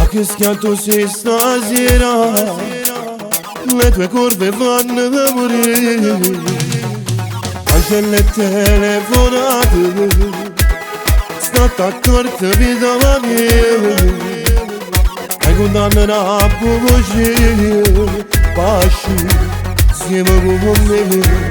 che schianto sei stasera, le tue curve fanno morire, anche le telefonate, state accorte vita la mia, hai condannato a voce, pasci, siamo con me.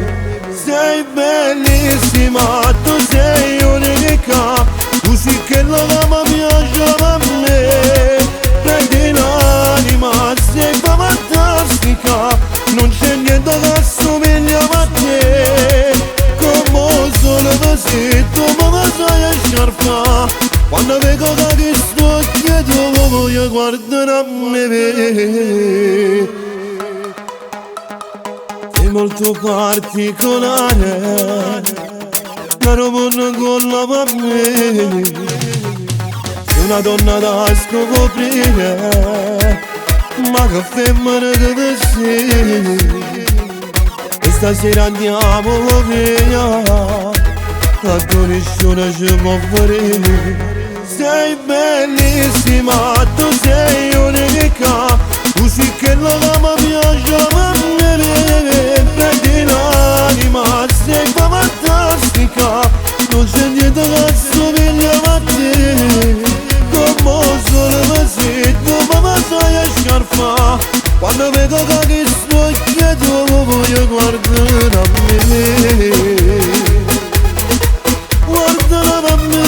Sei bellissima, tu sei unica, tu sì che la mamma piace a me. Prendi l'anima, sei fantastica, non c'è niente che assomiglia a te. Come solo così tu mi sai sciarpa, quando vedo che sto chiedo voglio guardare a me. Molto particolare, caro buono con la me, sei una donna da scoprire, ma che femmina che sei, e stasera andiamo via, la connessione ci può fare. Sei bellissima, tu sei unica, tu sì che la mamma piace a me. Prendi l'anima, sei fantastica, non c'è niente che assomiglia a te. Come solo così tu mi sai sciarpa, quando vedo che sto chiedo voglio guardare a me. Guardare a me.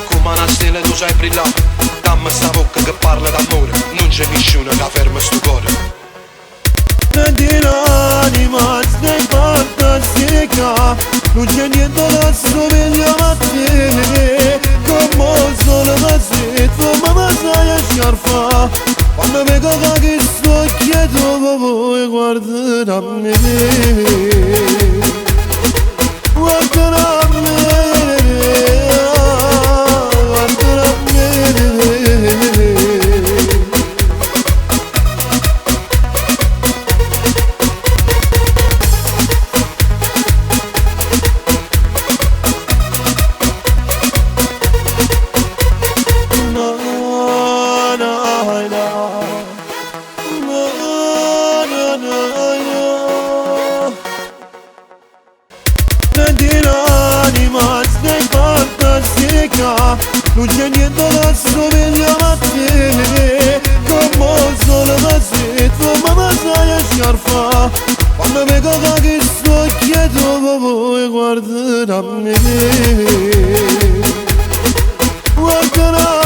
Come una stella tu sai brillare, dammi sta bocca che parla d'amore, non c'è nessuno che ferma sto cuore. Prendi l'anima, sei fantastica, non c'è niente che assomiglia a te. Come solo così tu mi sai sciarpa, quando vedo che sto chiedo vuoi guardare a me. Guardare a me. Prendi l'anima, sei fantastica, non c'è niente che assomiglia a te. Come solo così tu mi sai sciarpa, quando vedo che sto chiedo vuoi guardare a me. Guardare a me.